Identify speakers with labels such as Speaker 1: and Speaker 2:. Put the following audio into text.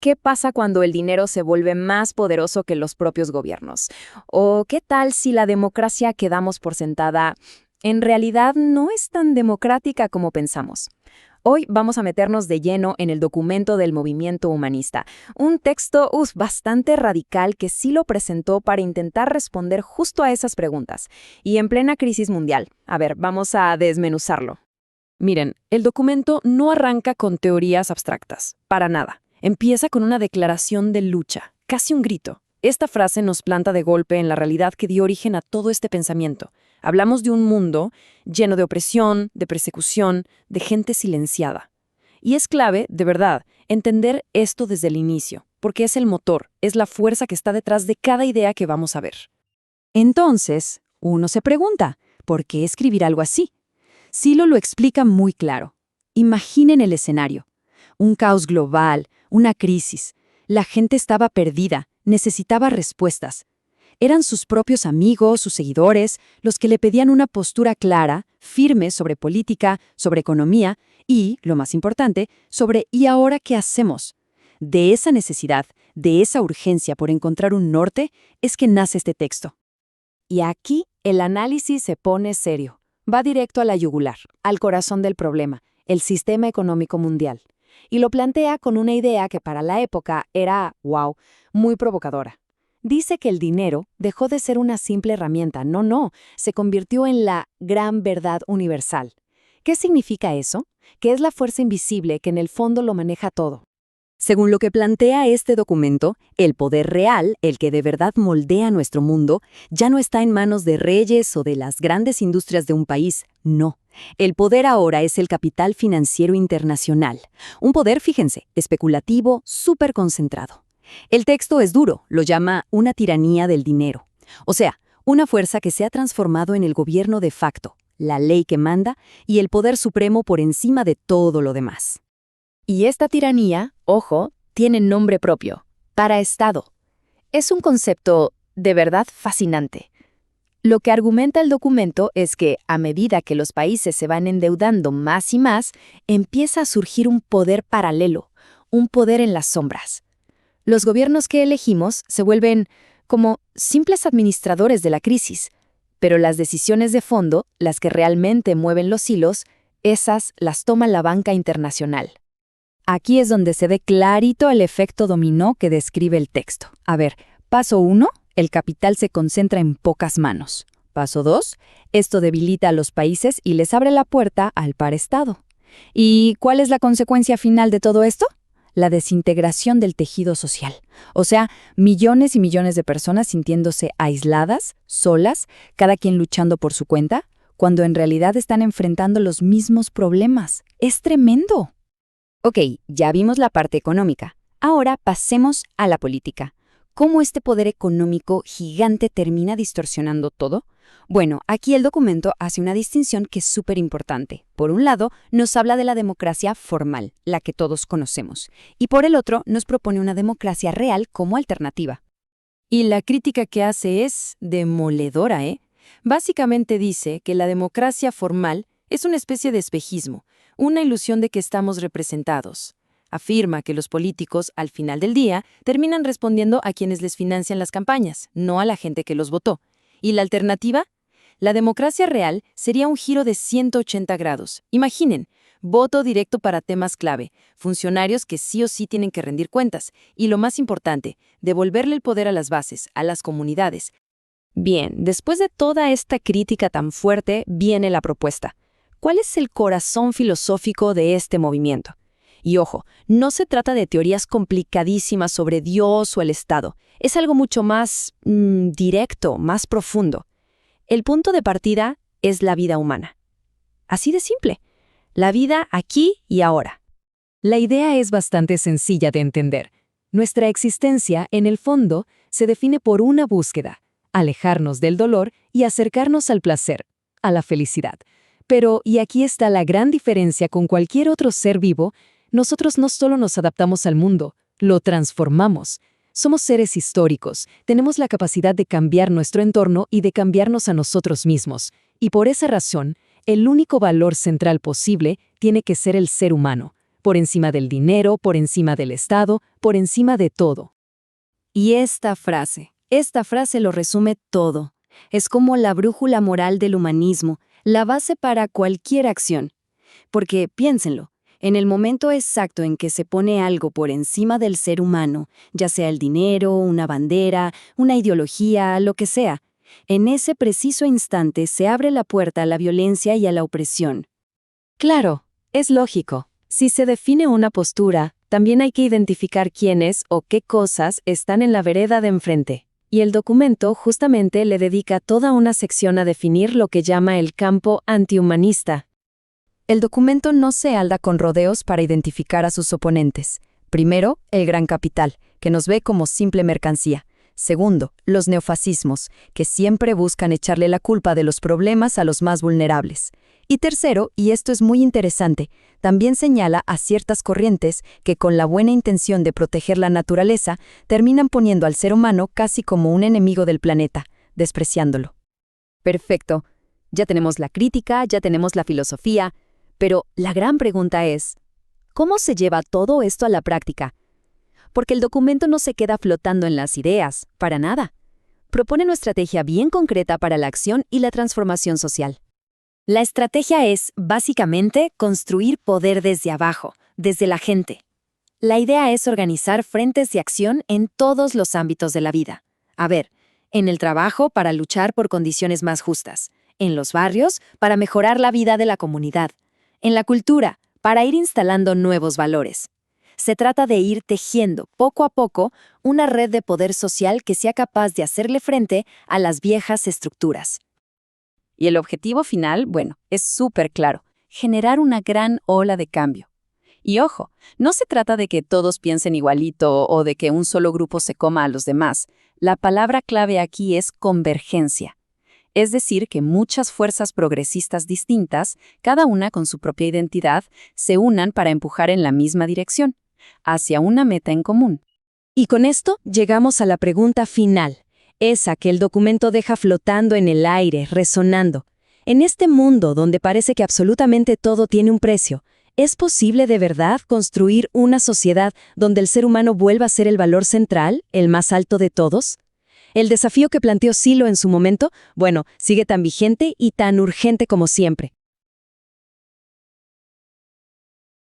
Speaker 1: ¿Qué pasa cuando el dinero se vuelve más poderoso que los propios gobiernos? ¿O qué tal si la democracia que damos por sentada en realidad no es tan democrática como pensamos? Hoy vamos a meternos de lleno en el documento del movimiento humanista, un texto bastante radical que sí lo presentó para intentar responder justo a esas preguntas, y en plena crisis mundial. A ver, vamos a desmenuzarlo.
Speaker 2: Miren, el documento no arranca con teorías abstractas, para nada. Empieza con una declaración de lucha, casi un grito. Esta frase nos planta de golpe en la realidad que dio origen a todo este pensamiento. Hablamos de un mundo lleno de opresión, de persecución, de gente silenciada. Y es clave, de verdad, entender esto desde el inicio, porque es el motor, es la fuerza que está detrás de cada idea que vamos a ver.
Speaker 3: Entonces, uno se pregunta, ¿por qué escribir algo así? Silo lo explica muy claro. Imaginen el escenario. Un caos global, una crisis. La gente estaba perdida, necesitaba respuestas. Eran sus propios amigos, sus seguidores, los que le pedían una postura clara, firme sobre política, sobre economía y, lo más importante, sobre ¿y ahora qué hacemos? De esa necesidad, de esa urgencia por encontrar un norte, es que nace este texto.
Speaker 1: Y aquí el análisis se pone serio. Va directo a la yugular, al corazón del problema, el sistema económico mundial. Y lo plantea con una idea que para la época era, muy provocadora. Dice que el dinero dejó de ser una simple herramienta, no, se convirtió en la gran verdad universal. ¿Qué significa eso? Que es la fuerza invisible que en el fondo lo maneja todo.
Speaker 3: Según lo que plantea este documento, el poder real, el que de verdad moldea nuestro mundo, ya no está en manos de reyes o de las grandes industrias de un país, no. El poder ahora es el capital financiero internacional. Un poder, fíjense, especulativo, súper concentrado. El texto es duro, lo llama una tiranía del dinero. O sea, una fuerza que se ha transformado en el gobierno de facto, la ley que manda y el poder supremo por encima de todo lo demás.
Speaker 1: Y esta tiranía, ojo, tiene nombre propio, paraestado. Es un concepto de verdad fascinante. Lo que argumenta el documento es que, a medida que los países se van endeudando más y más, empieza a surgir un poder paralelo, un poder en las sombras. Los gobiernos que elegimos se vuelven como simples administradores de la crisis, pero las decisiones de fondo, las que realmente mueven los hilos, esas las toma la banca internacional.
Speaker 3: Aquí es donde se ve clarito el efecto dominó que describe el texto. A ver, paso 1, el capital se concentra en pocas manos. Paso 2, esto debilita a los países y les abre la puerta al paraestado. ¿Y cuál es la consecuencia final de todo esto? La desintegración del tejido social. O sea, millones y millones de personas sintiéndose aisladas, solas, cada quien luchando por su cuenta, cuando en realidad están enfrentando los mismos problemas. ¡Es tremendo!
Speaker 1: Ok, ya vimos la parte económica. Ahora pasemos a la política. ¿Cómo este poder económico gigante termina distorsionando todo? Bueno, aquí el documento hace una distinción que es súper importante. Por un lado, nos habla de la democracia formal, la que todos conocemos, y por el otro, nos propone una democracia real como alternativa.
Speaker 2: Y la crítica que hace es demoledora, ¿eh? Básicamente dice que la democracia formal es una especie de espejismo, una ilusión de que estamos representados. Afirma que los políticos, al final del día, terminan respondiendo a quienes les financian las campañas, no a la gente que los votó. ¿Y la alternativa? La democracia real sería un giro de 180 grados. Imaginen, voto directo para temas clave, funcionarios que sí o sí tienen que rendir cuentas, y lo más importante, devolverle el poder a las bases, a las comunidades.
Speaker 1: Bien, después de toda esta crítica tan fuerte, viene la propuesta. ¿Cuál es el corazón filosófico de este movimiento? Y ojo, no se trata de teorías complicadísimas sobre Dios o el Estado. Es algo mucho más directo, más profundo. El punto de partida es la vida humana. Así de simple. La vida aquí y ahora.
Speaker 3: La idea es bastante sencilla de entender. Nuestra existencia, en el fondo, se define por una búsqueda: alejarnos del dolor y acercarnos al placer, a la felicidad. Pero, y aquí está la gran diferencia con cualquier otro ser vivo, nosotros no solo nos adaptamos al mundo, lo transformamos. Somos seres históricos, tenemos la capacidad de cambiar nuestro entorno y de cambiarnos a nosotros mismos. Y por esa razón, el único valor central posible tiene que ser el ser humano, por encima del dinero, por encima del Estado, por encima de todo.
Speaker 2: Y esta frase lo resume todo. Es como la brújula moral del humanismo, la base para cualquier acción. Porque, piénsenlo, en el momento exacto en que se pone algo por encima del ser humano, ya sea el dinero, una bandera, una ideología, lo que sea, en ese preciso instante se abre la puerta a la violencia y a la opresión.
Speaker 3: Claro, es lógico. Si se define una postura, también hay que identificar quiénes o qué cosas están en la vereda de enfrente. Y el documento justamente le dedica toda una sección a definir lo que llama el campo antihumanista. El documento no se alda con rodeos para identificar a sus oponentes. Primero, el gran capital, que nos ve como simple mercancía. Segundo, los neofascismos, que siempre buscan echarle la culpa de los problemas a los más vulnerables. Y tercero, y esto es muy interesante, también señala a ciertas corrientes que con la buena intención de proteger la naturaleza terminan poniendo al ser humano casi como un enemigo del planeta, despreciándolo.
Speaker 1: Perfecto. Ya tenemos la crítica, ya tenemos la filosofía, pero la gran pregunta es, ¿cómo se lleva todo esto a la práctica? Porque el documento no se queda flotando en las ideas, para nada. Propone una estrategia bien concreta para la acción y la transformación social.
Speaker 2: La estrategia es, básicamente, construir poder desde abajo, desde la gente. La idea es organizar frentes de acción en todos los ámbitos de la vida. A ver, en el trabajo para luchar por condiciones más justas, en los barrios para mejorar la vida de la comunidad, en la cultura para ir instalando nuevos valores. Se trata de ir tejiendo, poco a poco, una red de poder social que sea capaz de hacerle frente a las viejas estructuras.
Speaker 3: Y el objetivo final, bueno, es súper claro, generar una gran ola de cambio. Y ojo, no se trata de que todos piensen igualito o de que un solo grupo se coma a los demás. La palabra clave aquí es convergencia. Es decir, que muchas fuerzas progresistas distintas, cada una con su propia identidad, se unan para empujar en la misma dirección, hacia una meta en común. Y con esto llegamos a la pregunta final. Esa que el documento deja flotando en el aire, resonando. En este mundo donde parece que absolutamente todo tiene un precio, ¿es posible de verdad construir una sociedad donde el ser humano vuelva a ser el valor central, el más alto de todos? El desafío que planteó Silo en su momento, bueno, sigue tan vigente y tan urgente como siempre.